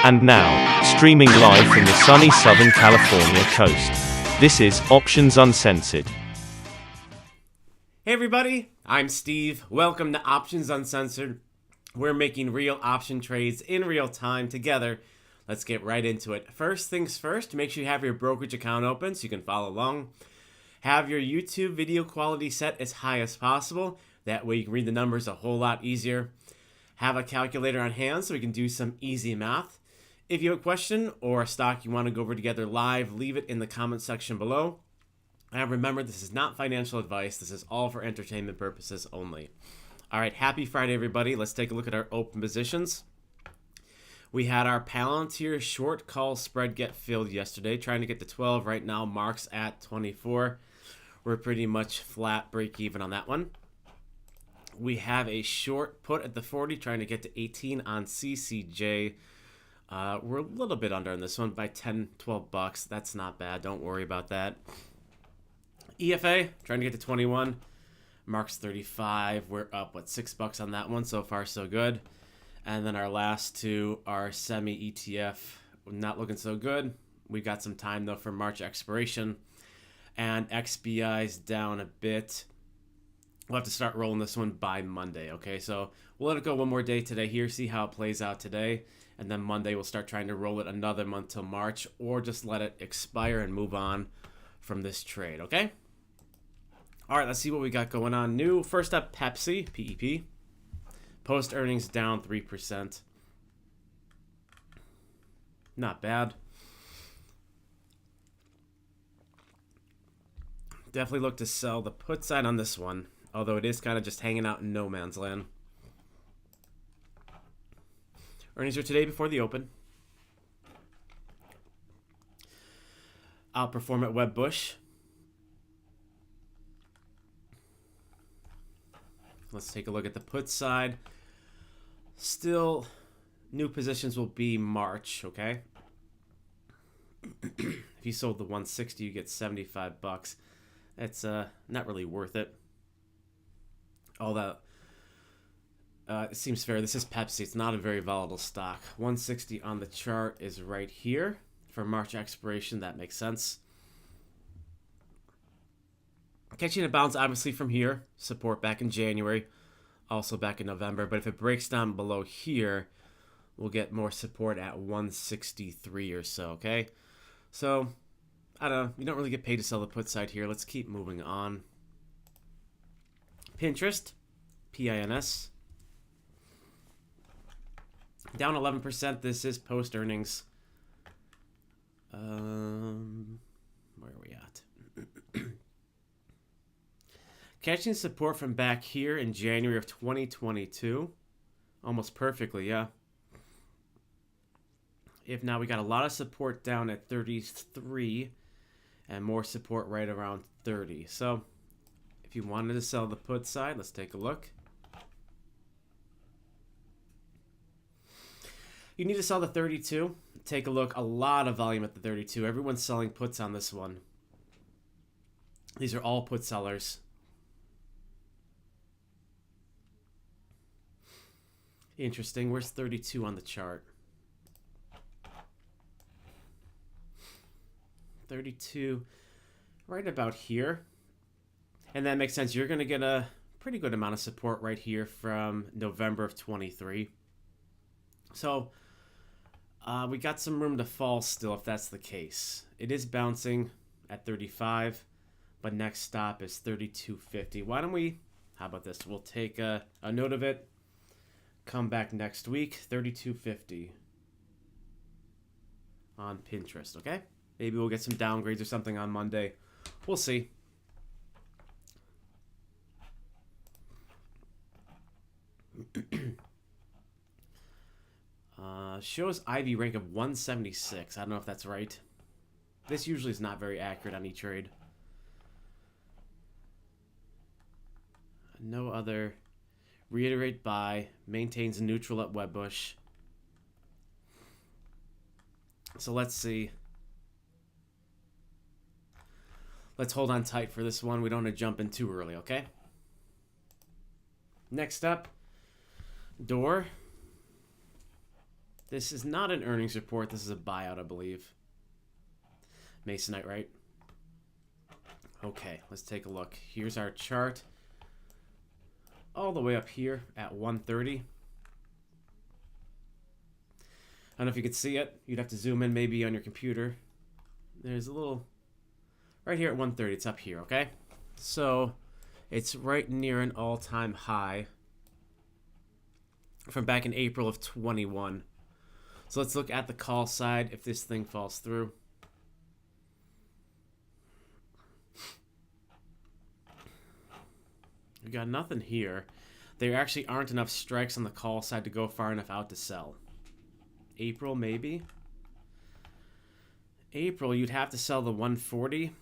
And now, streaming live from the sunny Southern California coast, this is Options Uncensored. Hey everybody, I'm Steve. Welcome to Options Uncensored. We're making real option trades in real time together. Let's get right into it. First things first, make sure you have your brokerage account open so you can follow along. Have your YouTube video quality set as high as possible. That way you can read the numbers a whole lot easier. Have a calculator on hand so we can do some easy math. If you have a question or a stock you want to go over together live, leave it in the comment section below. And remember, this is not financial advice. This is all for entertainment purposes only. All right, happy Friday, everybody. Let's take a look at our open positions. We had our Palantir short call spread get filled yesterday, trying to get to 12 right now. Mark's at 24. We're pretty much flat break even on that one. We have a short put at the 40, trying to get to 18 on CCJ. We're a little bit under on this one by 10, 12 bucks. That's not bad. Don't worry about that. EFA, trying to get to 21. Mark's 35. We're up, $6 on that one. So far, so good. And then our last two are semi-ETF. Not looking so good. We've got some time, though, for March expiration. And XBI's down a bit. We'll have to start rolling this one by Monday, okay? So we'll let it go one more day today here, see how it plays out today. And then Monday we'll start trying to roll it another month till March, or just let it expire and move on from this trade, okay? All right, let's see what we got going on new. First up, Pepsi, PEP. Post earnings down 3%. Not bad. Definitely look to sell the put side on this one, although it is kind of just hanging out in no man's land. Earnings are today before the open. Outperform at Wedbush. Let's take a look at the put side. Still, new positions will be March, okay? If you sold the 160, you get 75 bucks. It's not really worth it. All that it seems fair. This is Pepsi. It's not a very volatile stock. 160 on the chart is right here for March expiration. That makes sense. Catching a bounce, obviously, from here. Support back in January, also back in November. But if it breaks down below here, we'll get more support at 163 or so, okay? So, I don't know. You don't really get paid to sell the put side here. Let's keep moving on. Pinterest, PINS. Down 11%. This is post earnings. Where are we at? Catching support from back here in January of 2022. Almost perfectly, yeah. If not, we got a lot of support down at 33 and more support right around 30. So if you wanted to sell the put side, let's take a look. You need to sell the 32. Take a look. A lot of volume at the 32. Everyone's selling puts on this one. These are all put sellers. Interesting. Where's 32 on the chart? 32 right about here. And that makes sense. You're going to get a pretty good amount of support right here from November of 23. So we got some room to fall still if that's the case. It is bouncing at 35, but next stop is 32.50. Why don't we, how about this? We'll take a note of it. Come back next week, 32.50 on Pinterest, okay? Maybe we'll get some downgrades or something on Monday. We'll see. Shows IV rank of 176. I don't know if that's right. This usually is not very accurate on E-Trade. No other. Reiterate buy. Maintains neutral at Wedbush. So let's see. Let's hold on tight for this one. We don't want to jump in too early, okay? Next up, Door. This is not an earnings report. This is a buyout, I believe. Masonite, right? Okay, let's take a look. Here's our chart. All the way up here at 130. I don't know if you could see it. You'd have to zoom in maybe on your computer. There's a little... Right here at 130, it's up here, okay? So, it's right near an all-time high from back in April of 21. So let's look at the call side if this thing falls through. We got nothing here. There actually aren't enough strikes on the call side to go far enough out to sell. April, maybe? April, you'd have to sell the 140.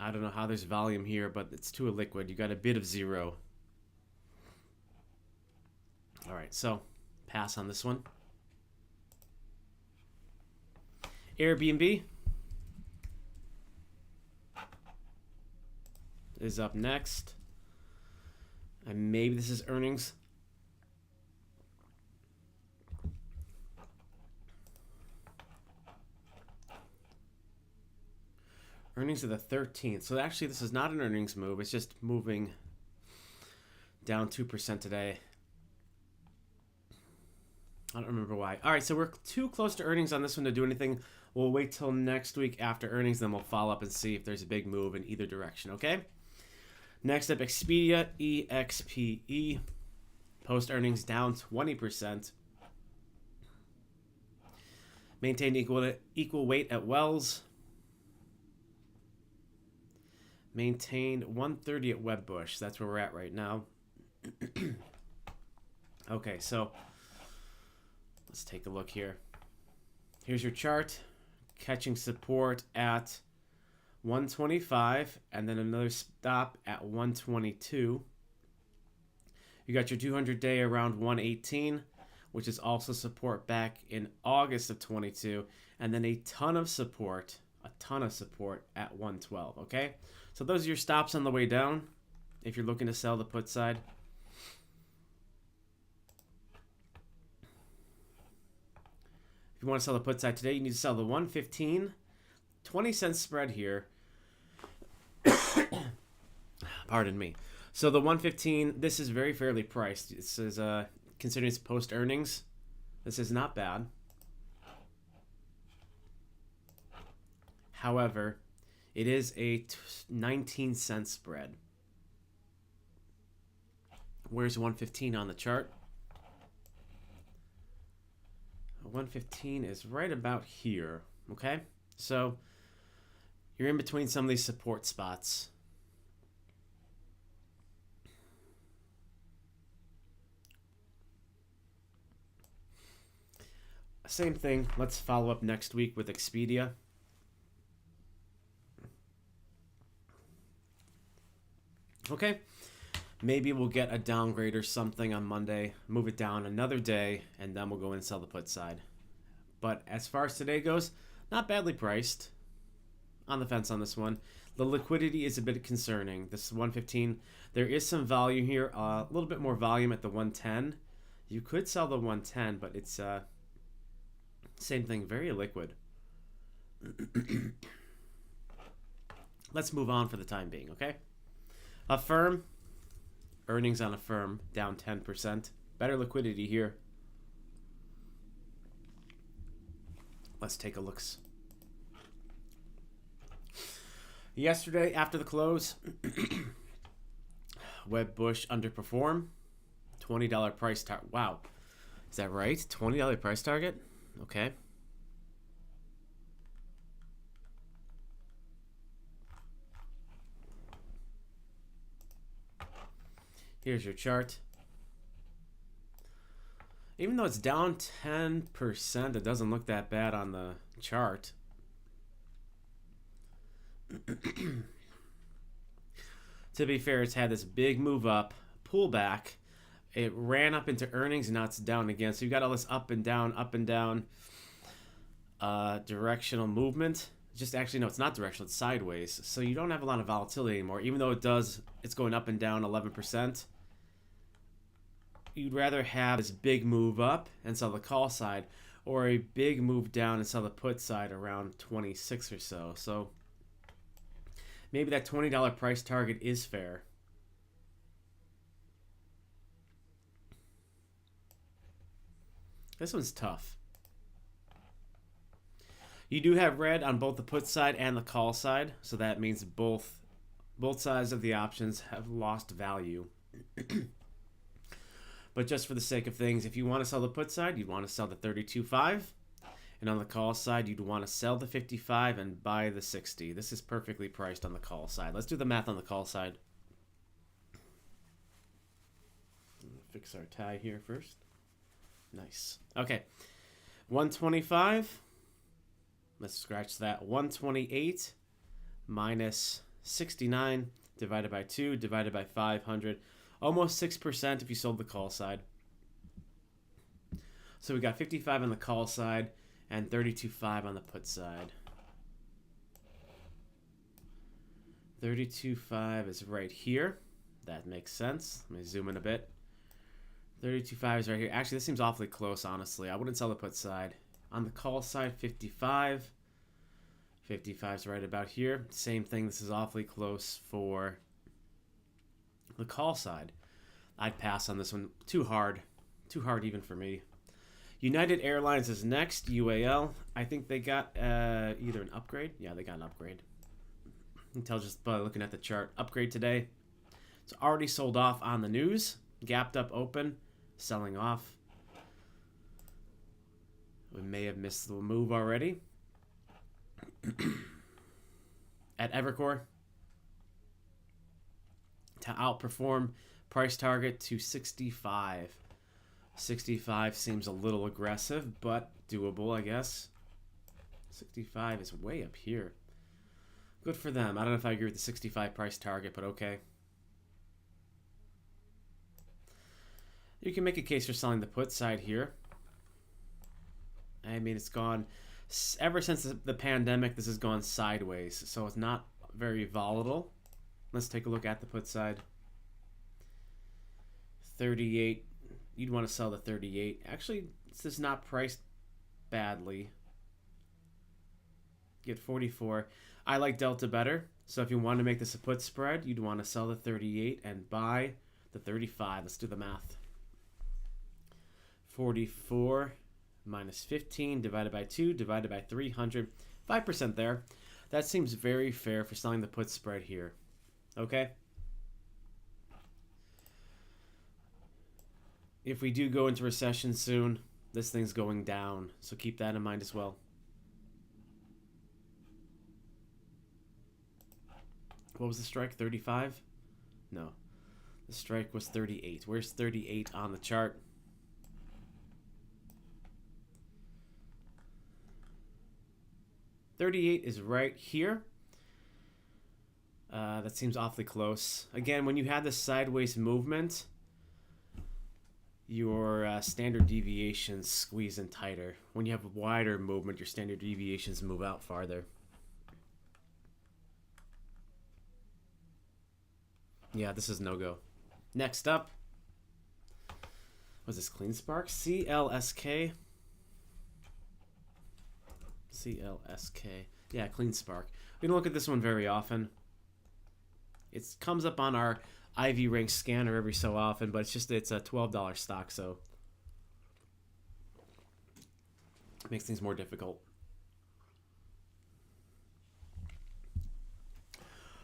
I don't know how there's volume here, but it's too illiquid. You got a bid of 0. All right, so pass on this one. Airbnb is up next. And maybe this is earnings. Earnings are the 13th. So actually this is not an earnings move. It's just moving down 2% today. I don't remember why. All right, so we're too close to earnings on this one to do anything. We'll wait till next week after earnings, then we'll follow up and see if there's a big move in either direction, okay? Next up, Expedia, EXPE. Post earnings down 20%. Maintained equal weight at Wells. Maintained 130 at Wedbush. That's where we're at right now. Okay, so let's take a look here. Here's your chart. Catching support at 125 and then another stop at 122. You got your 200-day around 118, which is also support back in August of 22, and then a ton of support at 112, okay? So those are your stops on the way down if you're looking to sell the put side. If you want to sell the put side today, you need to sell the 115, 20-cent spread here. Pardon me. So the 115, this is very fairly priced. This is considering it's post earnings. This is not bad. However, it is a 19-cent spread. Where's 115 on the chart? 115 is right about here. Okay, so you're in between some of these support spots. Same thing. Let's follow up next week with Expedia. Okay. Maybe we'll get a downgrade or something on Monday, move it down another day, and then we'll go and sell the put side. But as far as today goes, not badly priced. On the fence on this one. The liquidity is a bit concerning. This is 115. There is some volume here, a little bit more volume at the 110. You could sell the 110, but it's same thing, very illiquid. Let's move on for the time being, okay? Affirm. Earnings on Affirm down 10%. Better liquidity here. Let's take a look. Yesterday, after the close, Wedbush underperform. $20 price target. Wow. Is that right? $20 price target? Okay. Here's your chart. Even though it's down 10%, it doesn't look that bad on the chart. To be fair, it's had this big move up, pullback. It ran up into earnings, and now it's down again. So you've got all this up and down, directional movement. Just actually, no, it's not directional, it's sideways. So you don't have a lot of volatility anymore. Even though it's going up and down 11%. you'd rather have this big move up and sell the call side, or a big move down and sell the put side around 26 or so. So maybe that $20 price target is fair. This one's tough. You do have red on both the put side and the call side, so that means both sides of the options have lost value. But just for the sake of things, if you want to sell the put side, you'd want to sell the 32.5. And on the call side, you'd want to sell the 55 and buy the 60. This is perfectly priced on the call side. Let's do the math on the call side. Fix our tie here first. Nice. Okay. 125. Let's scratch that. 128 minus 69 divided by 2 divided by 500. Almost 6% if you sold the call side. So we got 55 on the call side and 32.5 on the put side. 32.5 is right here. That makes sense. Let me zoom in a bit. 32.5 is right here. Actually, this seems awfully close, honestly. I wouldn't sell the put side. On the call side, 55. 55 is right about here. Same thing. This is awfully close for the call side. I'd pass on this one. Too hard. Too hard even for me. United Airlines is next. UAL. I think they got either an upgrade. Yeah, they got an upgrade. You can tell just by looking at the chart. Upgrade today. It's already sold off on the news. Gapped up open. Selling off. We may have missed the move already. At Evercore. To outperform price target to 65. 65 seems a little aggressive, but doable, I guess. 65 is way up here. Good for them. I don't know if I agree with the 65 price target, but okay. You can make a case for selling the put side here. I mean, it's gone ever since the pandemic. This has gone sideways, so it's not very volatile. Let's take a look at the put side. 38. You'd want to sell the 38. Actually, this is not priced badly. Get 44. I like Delta better, so if you want to make this a put spread, you'd want to sell the 38 and buy the 35. Let's do the math. 44 minus 15 divided by 2 divided by 300. 5% there. That seems very fair for selling the put spread here. Okay? If we do go into recession soon, this thing's going down. So keep that in mind as well. What was the strike? 35? No. The strike was 38. Where's 38 on the chart? $38 is right here. That seems awfully close. Again, when you have this sideways movement, your standard deviations squeeze in tighter. When you have a wider movement, your standard deviations move out farther. Yeah, this is no-go. Next up, was this Clean Spark? CLSK. CLSK. Yeah, Clean Spark. We don't look at this one very often. It comes up on our IV rank scanner every so often, but it's a $12 stock, so it makes things more difficult.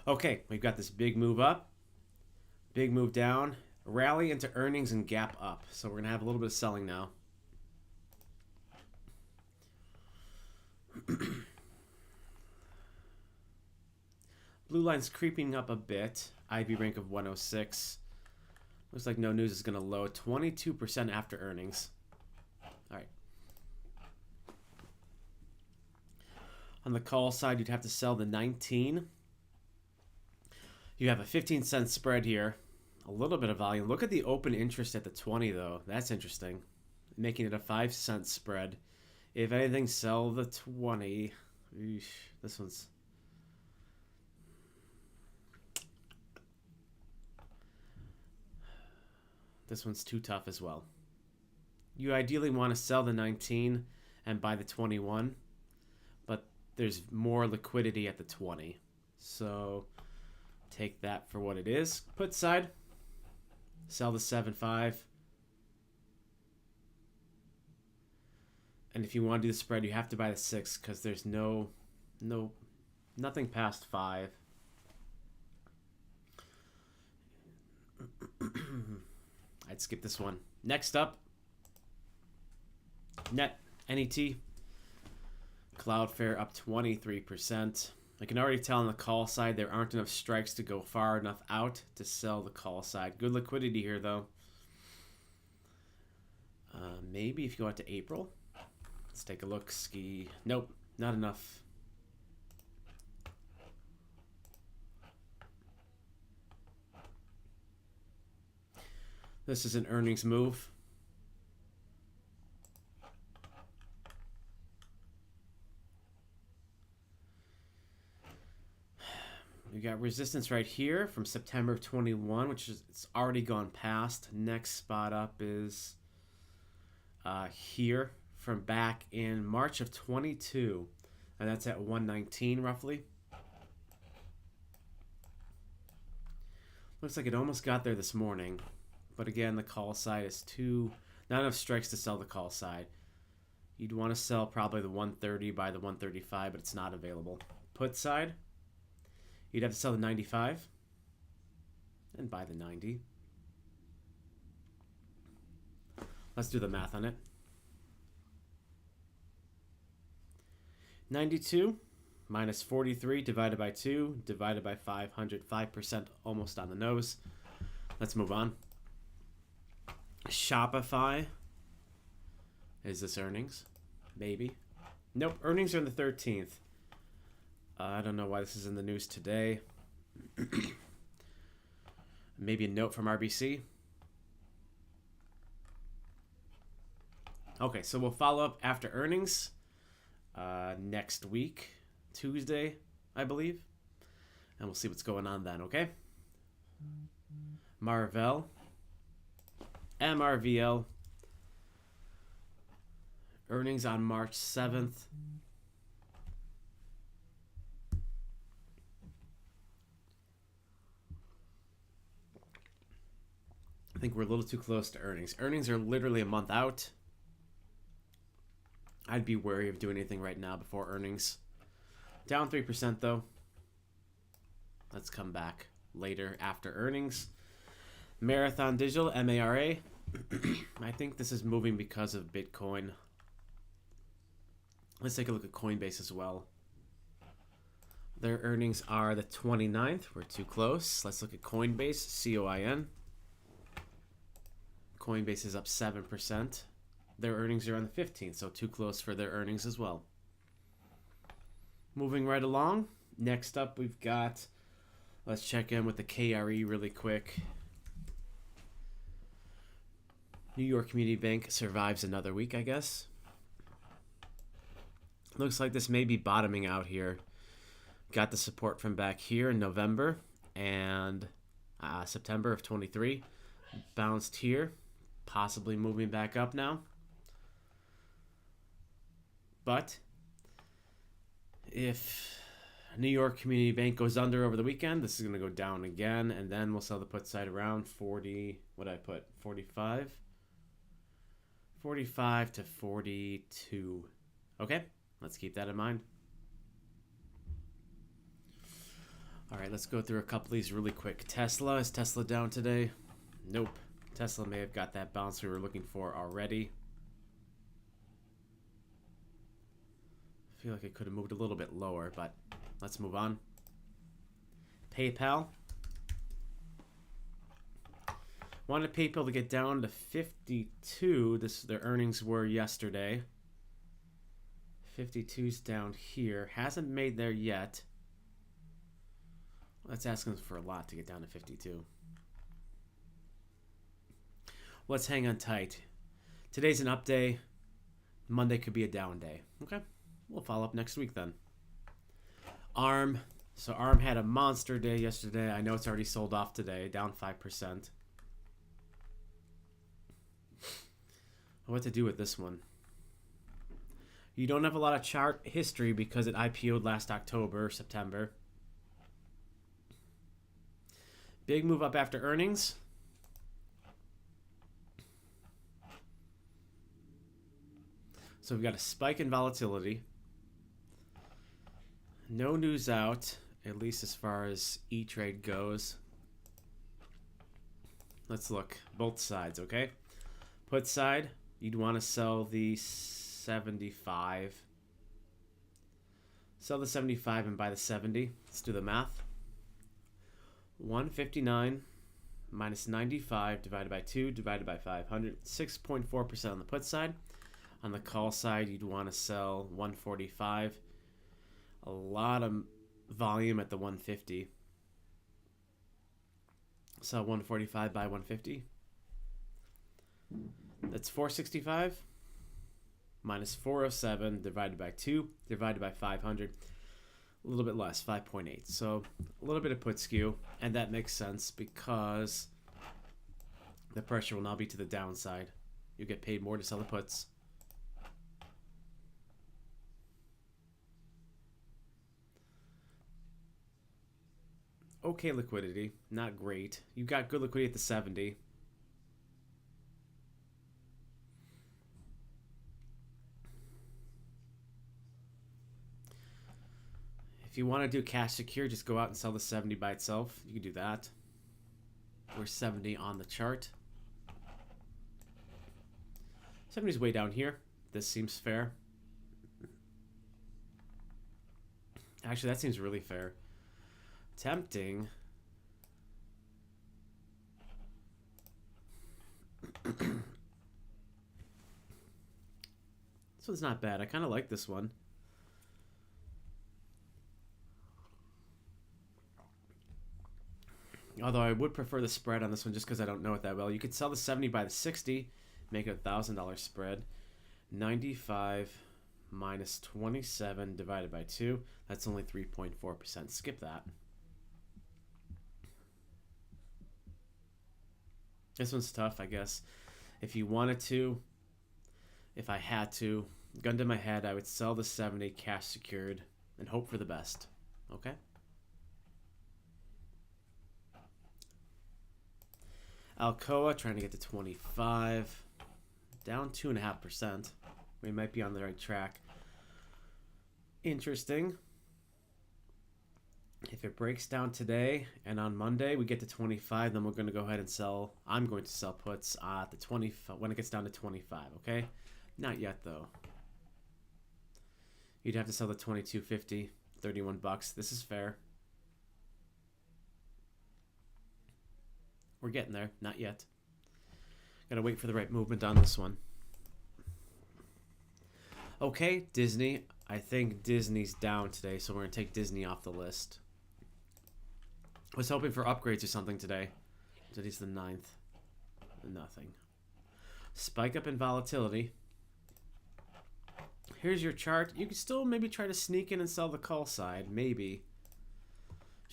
Okay, we've got this big move up, big move down, rally into earnings and gap up. So we're going to have a little bit of selling now. Blue line's creeping up a bit. IV rank of 106. Looks like no news is going to load. 22% after earnings. All right. On the call side, you'd have to sell the 19. You have a 15-cent spread here. A little bit of volume. Look at the open interest at the 20, though. That's interesting. Making it a 5-cent spread. If anything, sell the 20. Eesh, this one's... This one's too tough as well. You ideally want to sell the 19 and buy the 21, but there's more liquidity at the 20. So take that for what it is. Put side, sell the 7.5. And if you want to do the spread, you have to buy the 6 because there's nothing past 5. I'd skip this one. Next up, NET. Cloudflare up 23%. I can already tell on the call side there aren't enough strikes to go far enough out to sell the call side. Good liquidity here, though. Maybe if you go out to April. Let's take a look. Ski. Nope, not enough. This is an earnings move. We got resistance right here from September of 21, which is it's already gone past. Next spot up is here from back in March of 22, and that's at 119 roughly. Looks like it almost got there this morning, but again, the call side is not enough strikes to sell the call side. You'd want to sell probably the 130 by the 135, but it's not available. Put side, you'd have to sell the 95 and buy the 90. Let's do the math on it. 92 minus 43 divided by 2 divided by 500. 5% almost on the nose. Let's move on. Shopify. Is this earnings? Maybe. Nope. Earnings are on the 13th. I don't know why this is in the news today. Maybe a note from RBC. Okay, so we'll follow up after earnings next week, Tuesday, I believe. And we'll see what's going on then, okay? Marvell. MRVL. Earnings on March 7th. I think we're a little too close to earnings. Earnings are literally a month out. I'd be wary of doing anything right now before earnings. Down 3% though. Let's come back later after earnings. Marathon Digital, MARA. I think this is moving because of Bitcoin. Let's take a look at Coinbase as well. Their earnings are the 29th. We're too close. Let's look at Coinbase, COIN. Coinbase is up 7%. Their earnings are on the 15th, so too close for their earnings as well. Moving right along. Next up, we've got, let's check in with the KRE really quick. New York Community Bank survives another week, I guess. Looks like this may be bottoming out here. Got the support from back here in November and September of 23. Bounced here, possibly moving back up now. But if New York Community Bank goes under over the weekend, this is going to go down again, and then we'll sell the put side around 40. What did I put? 45? 45 to 42. Okay, let's keep that in mind. All right, let's go through a couple of these really quick. Tesla, is Tesla down today? Nope. Tesla may have got that bounce we were looking for already. I feel like it could have moved a little bit lower, but let's move on. PayPal. Wanted PayPal to get down to 52. Their earnings were yesterday. 52's down here. Hasn't made there yet. That's asking for a lot to get down to 52. Let's hang on tight. Today's an up day. Monday could be a down day. Okay. We'll follow up next week then. ARM. So ARM had a monster day yesterday. I know it's already sold off today, down 5%. What to do with this one? You don't have a lot of chart history because it IPO'd last October, September. Big move up after earnings. So we've got a spike in volatility. No news out, at least as far as E-Trade goes. Let's look both sides, okay? Put side, you'd want to sell the 75. Sell the 75 and buy the 70. Let's do the math. 159 minus 95 divided by 2 divided by 500. 6.4% on the put side. On the call side, you'd want to sell 145. A lot of volume at the 150. Sell 145 by 150. That's 465 minus 407 divided by 2 divided by 500. A little bit less, 5.8. So a little bit of put skew, and that makes sense because the pressure will now be to the downside. You get paid more to sell the puts. Okay liquidity, not great. You got good liquidity at the 70. If you want to do cash secure, just go out and sell the 70 by itself. You can do that. We're 70 on the chart. 70 is way down here. This seems fair. Actually, that seems really fair. Tempting. This one's not bad. I kind of like this one. Although I would prefer the spread on this one just because I don't know it that well. You could sell the 70 by the 60, make a $1,000 spread. 95 minus 27 divided by 2. That's only 3.4%. Skip that. This one's tough, I guess. If you wanted to, if I had to, gun to my head, I would sell the 70 cash secured and hope for the best. Okay? Alcoa trying to get to 25. Down 2.5%. We might be on the right track. Interesting. If it breaks down today and on Monday we get to 25, then we're going to go ahead and sell. I'm going to sell puts at the 20 when it gets down to 25, okay? Not yet though. You'd have to sell the 22.50, 31 bucks. This is fair. We're getting there. Not yet. Got to wait for the right movement on this one. Okay, Disney. I think Disney's down today, so we're going to take Disney off the list. Was hoping for upgrades or something today. Today's the 9th. Nothing. Spike up in volatility. Here's your chart. You could still maybe try to sneak in and sell the call side. Maybe.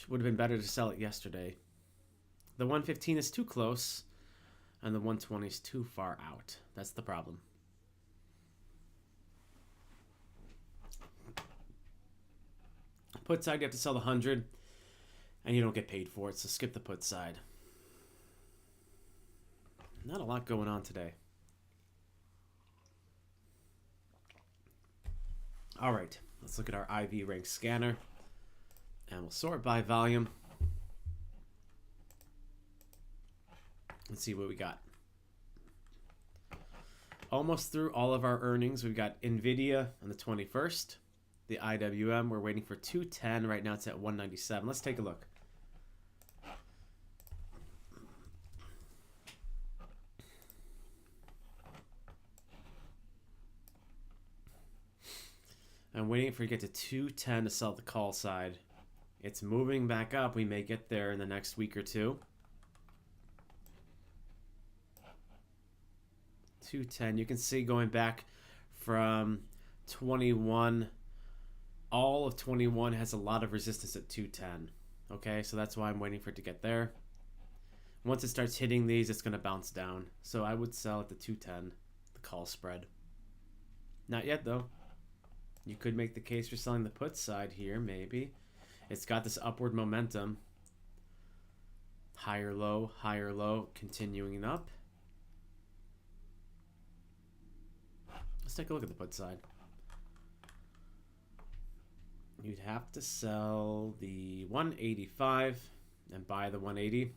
Would have been better to sell it yesterday. The 115 is too close, and the 120 is too far out. That's the problem. Put side, you have to sell the 100. And you don't get paid for it, so skip the put side. Not a lot going on today. All right, let's look at our IV rank scanner. And we'll sort by volume. Let's see what we got. Almost through all of our earnings. We've got NVIDIA on the 21st. The IWM, we're waiting for 210. Right now it's at 197. Let's take a look. I'm waiting for it to get to 210 to sell the call side. It's moving back up. We may get there in the next week or two. 210. You can see going back from 21. All of 21 has a lot of resistance at 210. Okay, so that's why I'm waiting for it to get there. Once it starts hitting these, it's going to bounce down. So I would sell at the 210, the call spread. Not yet, though. You could make the case for selling the put side here, maybe. It's got this upward momentum. Higher low, continuing up. Let's take a look at the put side. You'd have to sell the 185 and buy the 180.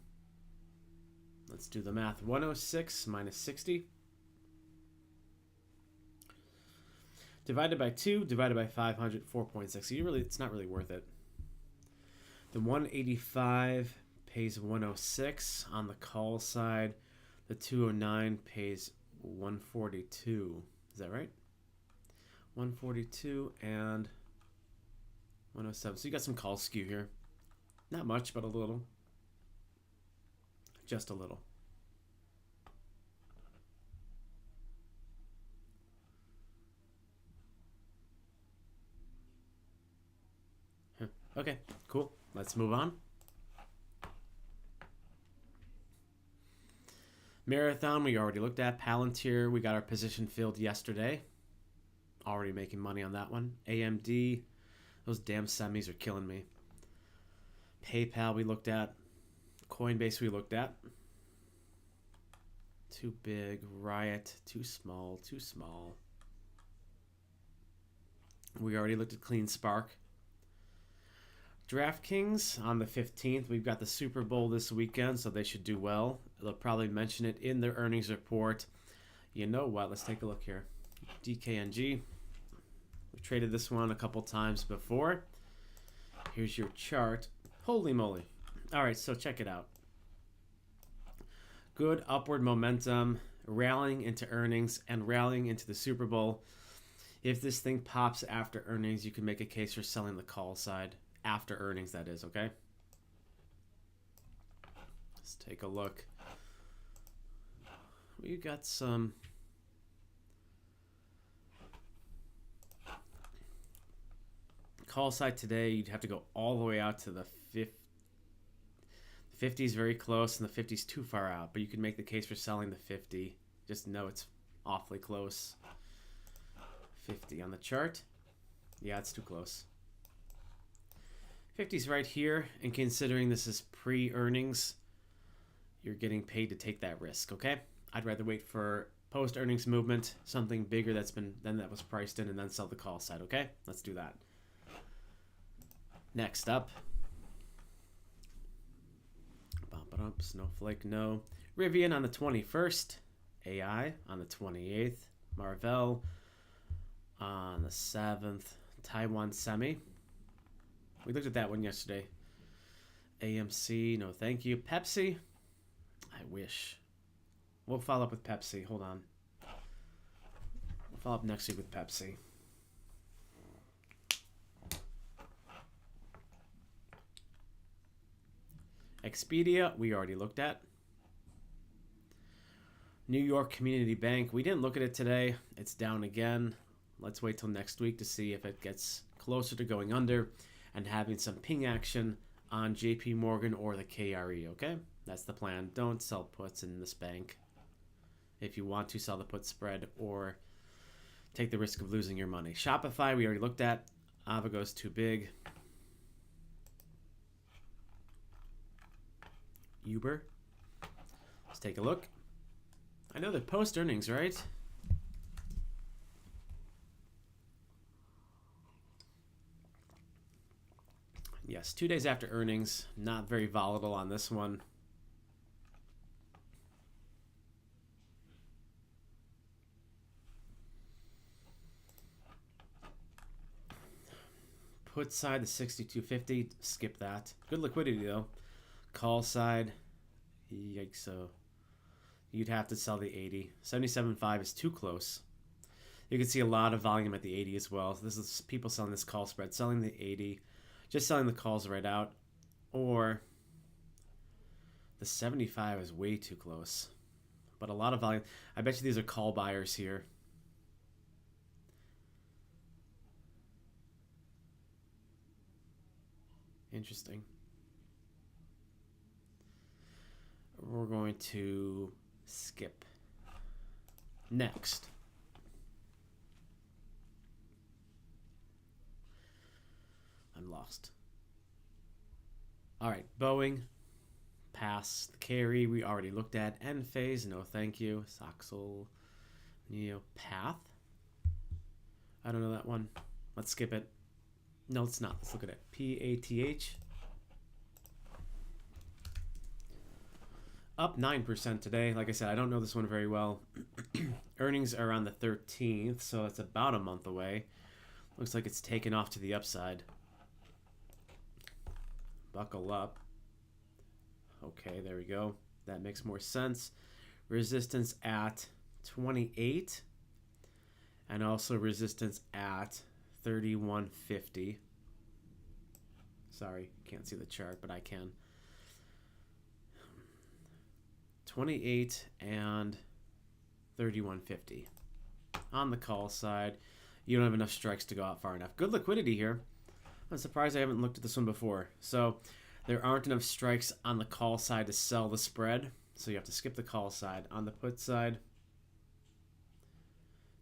Let's do the math. 106 minus 60. Divided by 2, divided by 500, 4.6. So it's not really worth it. The 185 pays 106 on the call side. The 209 pays 142. Is that right? 142 and 107. So you got some call skew here. Not much, but a little. Just a little. Okay, cool. Let's move on. Marathon, we already looked at. Palantir, we got our position filled yesterday. Already making money on that one. AMD, those damn semis are killing me. PayPal, we looked at. Coinbase, we looked at. Too big. Riot, too small, too small. We already looked at Clean Spark. DraftKings on the 15th. We've got the Super Bowl this weekend, so they should do well. They'll probably mention it in their earnings report. You know what? Let's take a look here. DKNG. We've traded this one a couple times before. Here's your chart. Holy moly. All right, so check it out. Good upward momentum, rallying into earnings and rallying into the Super Bowl. If this thing pops after earnings, you can make a case for selling the call side. After earnings, that is, okay? Let's take a look. We got some call side today. You'd have to go all the way out to the 50 is very close, and the 50 is too far out. But you can make the case for selling the 50. Just know it's awfully close. 50 on the chart. Yeah, it's too close. 50's right here, and considering this is pre-earnings, you're getting paid to take that risk, okay? I'd rather wait for post-earnings movement, something bigger than that was priced in, and then sell the call side, okay? Let's do that. Next up. Bump it up, Snowflake, no. Rivian on the 21st. AI on the 28th. Marvell on the 7th. Taiwan Semi. We looked at that one yesterday. AMC, no thank you. Pepsi, I wish. We'll follow up with Pepsi. Hold on. We'll follow up next week with Pepsi. Expedia, we already looked at. New York Community Bank, we didn't look at it today. It's down again. Let's wait till next week to see if it gets closer to going under and having some ping action on JP Morgan or the KRE, okay? That's the plan. Don't sell puts in this bank if you want to sell the put spread or take the risk of losing your money. Shopify, we already looked at. Avago's too big. Uber. Let's take a look. I know they're post earnings, right? Yes, 2 days after earnings. Not very volatile on this one. Put side, the 62.50. Skip that. Good liquidity, though. Call side. Yikes, so you'd have to sell the 80. 77.5 is too close. You can see a lot of volume at the 80 as well. So this is people selling this call spread, selling the 80. Just selling the calls right out. Or the 75 is way too close. But a lot of volume. I bet you these are call buyers here. Interesting. We're going to skip. Next. I'm lost. All right, Boeing. Pass. The carry we already looked at. Enphase, no thank you. Soxel. Neopath. I don't know that one. Let's skip it. No, it's not. Let's look at it. PATH. Up 9% today. Like I said, I don't know this one very well. Earnings are on the 13th, so it's about a month away. Looks like it's taken off to the upside. Buckle up. Okay, there we go. That makes more sense. Resistance at 28. And also resistance at 31.50. Sorry, can't see the chart, but I can. 28 and 31.50. On the call side, you don't have enough strikes to go out far enough. Good liquidity here. I'm surprised I haven't looked at this one before. So there aren't enough strikes on the call side to sell the spread, so you have to skip the call side. On the put side,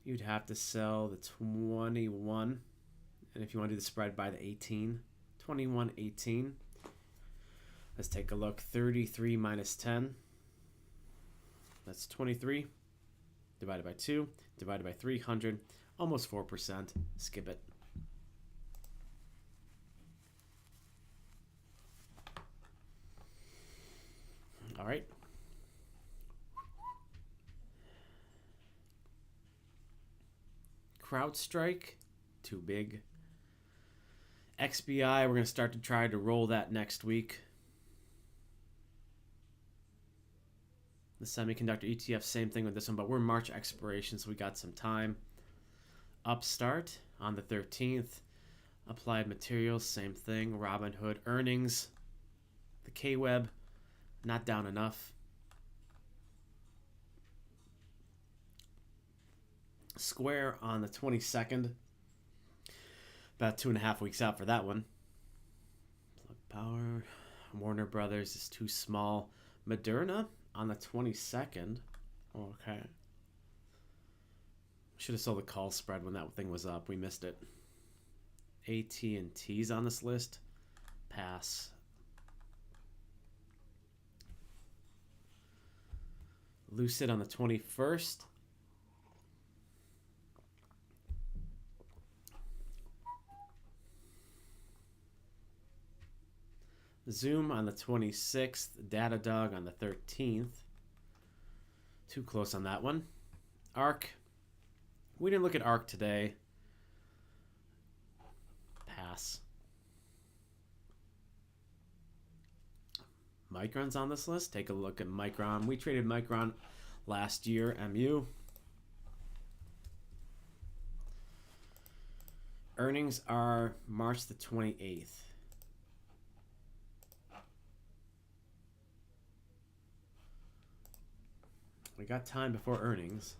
you'd have to sell the 21, and if you want to do the spread, buy the 18. 21.18. Let's take a look. 33 minus 10. That's 23 divided by 2 divided by 300, almost 4%. Skip it. All right. CrowdStrike, too big. XBI, we're going to start to try to roll that next week. The semiconductor ETF, same thing with this one, but we're March expiration, so we got some time. Upstart on the 13th. Applied Materials, same thing. Robinhood earnings. The K-Web, not down enough. Square on the 22nd. About 2.5 weeks out for that one. Plug Power. Warner Brothers is too small. Moderna on the 22nd. Okay. Should have sold the call spread when that thing was up. We missed it. AT&T's on this list. Pass. Lucid on the 21st. Zoom on the 26th. Datadog on the 13th. Too close on that one. ARC. We didn't look at ARC today. Pass. Micron's on this list. Take a look at Micron. We traded Micron last year, MU. Earnings are March the 28th. We got time before earnings.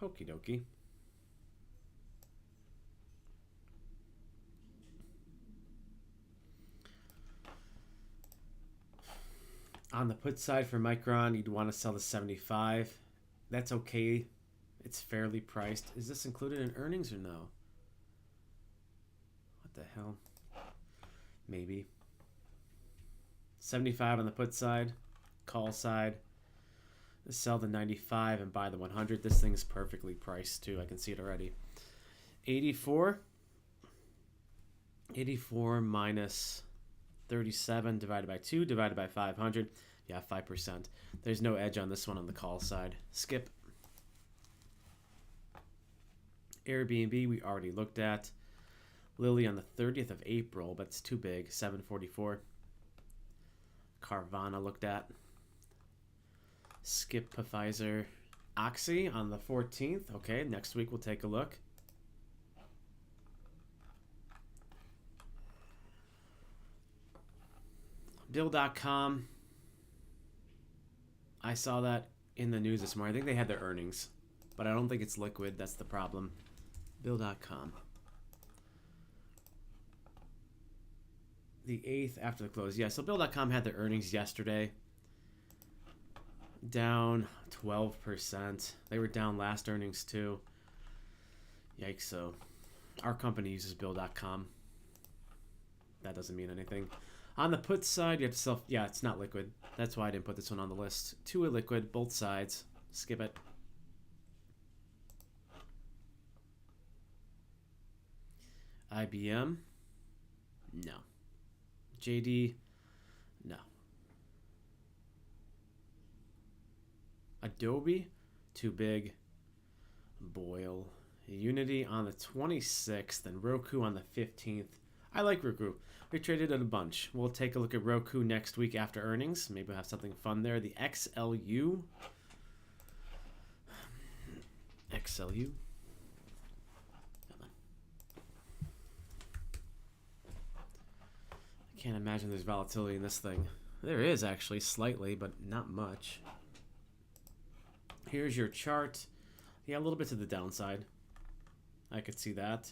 Okie dokie. On the put side for Micron, you'd want to sell the 75. That's okay. It's fairly priced. Is this included in earnings or no? What the hell? Maybe. 75 on the put side. Call side. Sell the 95 and buy the 100. This thing's perfectly priced too. I can see it already. 84. 84 minus 37 divided by 2 divided by 500. Yeah, 5%. There's no edge on this one on the call side. Skip. Airbnb we already looked at. Lilly on the 30th of April, but it's too big. 744. Carvana looked at. Skip Pfizer. Oxy on the 14th. Okay, next week we'll take a look. Bill.com. I saw that in the news this morning. I think they had their earnings, but I don't think it's liquid. That's the problem. Bill.com. The 8th after the close. Yeah, so Bill.com had their earnings yesterday. Down 12%. They were down last earnings too. Yikes. So our company uses Bill.com. That doesn't mean anything. On the put side, you have to sell. Yeah, it's not liquid. That's why I didn't put this one on the list. Two are liquid, both sides. Skip it. IBM. No. JD. No. Adobe. Too big. Boyle. Unity on the 26th and Roku on the 15th. I like Roku. We traded it a bunch. We'll take a look at Roku next week after earnings. Maybe we'll have something fun there. The XLU. XLU. I can't imagine there's volatility in this thing. There is actually, slightly, but not much. Here's your chart. Yeah, a little bit to the downside. I could see that.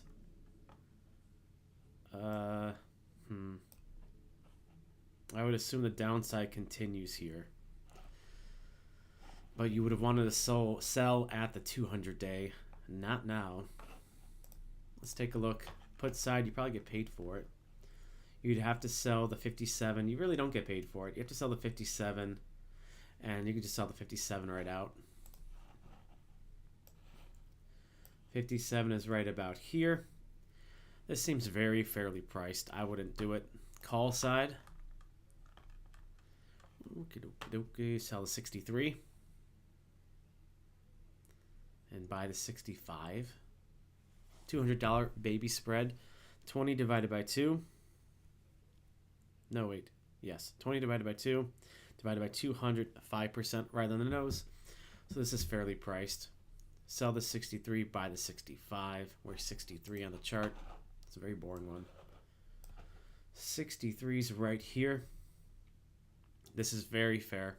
I would assume the downside continues here. But you would have wanted to sell at the 200-day. Not now. Let's take a look. Put side, you probably get paid for it. You'd have to sell the 57. You really don't get paid for it. You have to sell the 57. And you can just sell the 57 right out. 57 is right about here. This seems very fairly priced. I wouldn't do it. Call side. Okay, sell the 63. And buy the 65. $200 baby spread. 20 divided by 2. No, wait. Yes. 20 divided by 2. Divided by 200. 5% right on the nose. So this is fairly priced. Sell the 63. Buy the 65. Where's 63 on the chart? It's a very boring one. 63 is right here. This is very fair.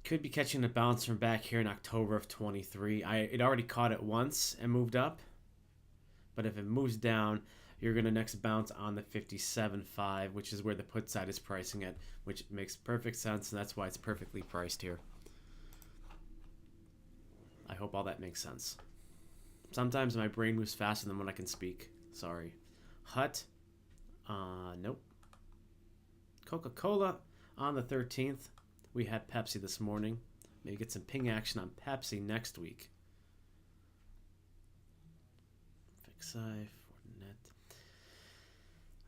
Could be catching a bounce from back here in October of 23. It already caught it once and moved up. But if it moves down, you're going to next bounce on the 57.5, which is where the put side is pricing it, which makes perfect sense, and that's why it's perfectly priced here. I hope all that makes sense. Sometimes my brain moves faster than when I can speak. Sorry. Hut. Nope. Coca-Cola on the 13th. We had Pepsi this morning. Maybe get some ping action on Pepsi next week. Fixi,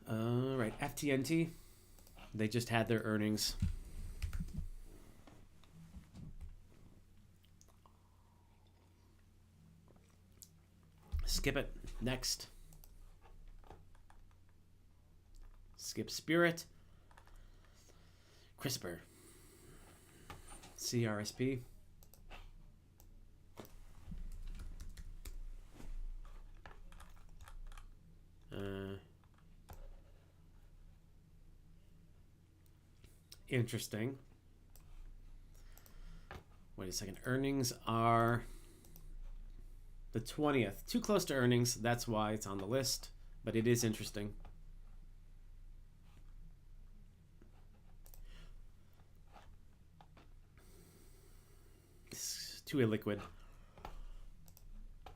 Fortinet. Right, FTNT. They just had their earnings. Skip it. Next. Skip Spirit. CRISPR. CRSP. Interesting. Wait a second. Earnings are the 20th. Too close to earnings. That's why it's on the list. But it is interesting. It's too illiquid.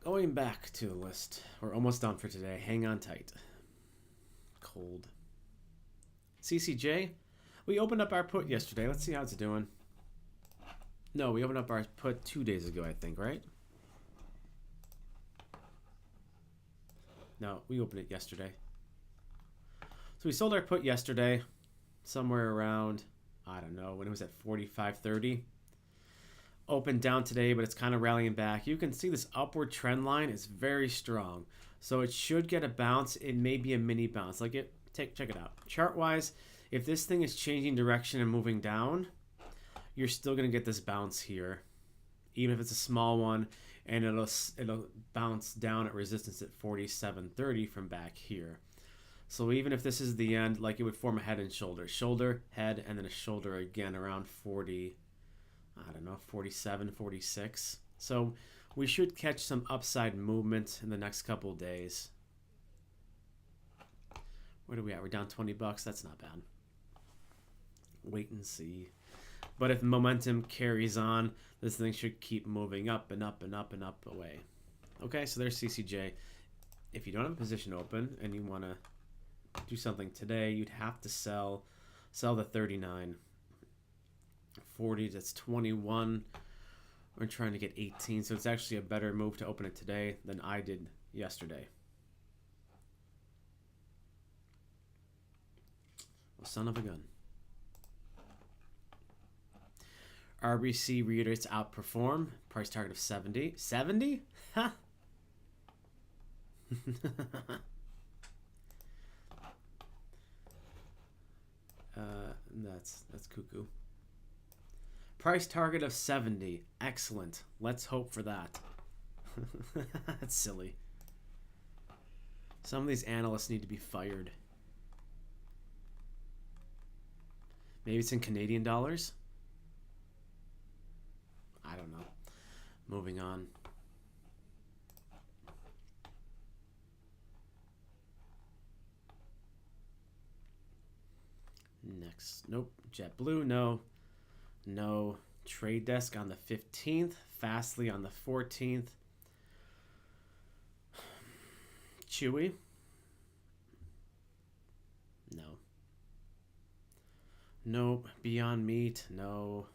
Going back to the list. We're almost done for today. Hang on tight. Cold. CCJ. We opened up our put yesterday. Let's see how it's doing. No, we opened up our put 2 days ago, I think, right? No, we opened it yesterday. So we sold our put yesterday, somewhere around, I don't know, when it was at 45.30. Opened down today, but it's kind of rallying back. You can see this upward trend line is very strong. So it should get a bounce. It may be a mini bounce. Check it out. Chart-wise, if this thing is changing direction and moving down, you're still going to get this bounce here, even if it's a small one, and it'll bounce down at resistance at 47.30 from back here. So even if this is the end, like it would form a head and shoulder. Shoulder, head, and then a shoulder again around 40, I don't know, 47, 46. So we should catch some upside movement in the next couple of days. Where are we at? We're down $20. That's not bad. Wait and see. But if momentum carries on, this thing should keep moving up and up and up and up away. Okay, so there's CCJ. If you don't have a position open and you want to do something today, you'd have to sell the 39. 40, that's 21. We're trying to get 18, so it's actually a better move to open it today than I did yesterday. Well, son of a gun. RBC reiterates outperform. Price target of 70. 70? Ha! That's cuckoo. Price target of 70. Excellent. Let's hope for that. That's silly. Some of these analysts need to be fired. Maybe it's in Canadian dollars? I don't know. Moving on. Next. Nope. JetBlue, no. No. Trade Desk on the 15th. Fastly on the 14th. Chewy. No. Nope. Beyond Meat, no.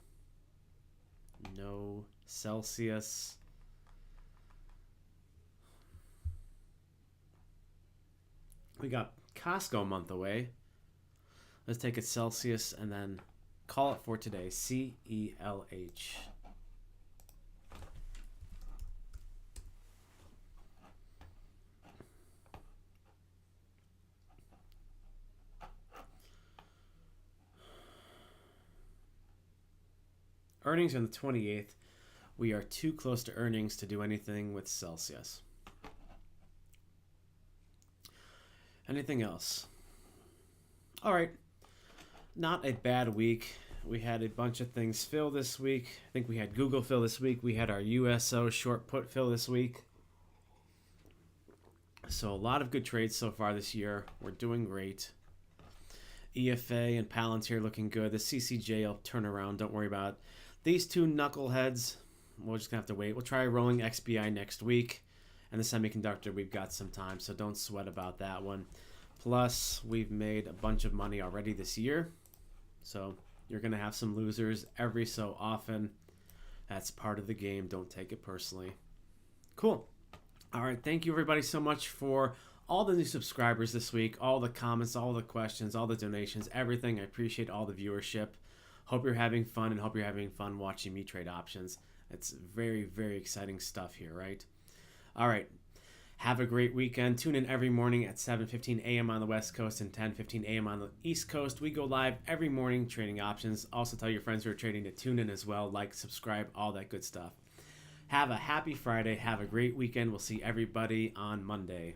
No. Celsius. We got Costco a month away. Let's take it Celsius and then call it for today. CELH. Earnings on the 28th. We are too close to earnings to do anything with Celsius. Anything else? All right. Not a bad week. We had a bunch of things fill this week. I think we had Google fill this week. We had our USO short put fill this week. So a lot of good trades so far this year. We're doing great. EFA and Palantir looking good. The CCJ will turn around. Don't worry about it. These two knuckleheads, we're just going to have to wait. We'll try rolling XBI next week. And the semiconductor, we've got some time, so don't sweat about that one. Plus, we've made a bunch of money already this year. So you're going to have some losers every so often. That's part of the game. Don't take it personally. Cool. All right. Thank you, everybody, so much for all the new subscribers this week, all the comments, all the questions, all the donations, everything. I appreciate all the viewership. Hope you're having fun and hope you're having fun watching me trade options. It's very, very exciting stuff here, right? All right. Have a great weekend. Tune in every morning at 7:15 a.m. on the West Coast and 10:15 a.m. on the East Coast. We go live every morning trading options. Also tell your friends who are trading to tune in as well. Like, subscribe, all that good stuff. Have a happy Friday. Have a great weekend. We'll see everybody on Monday.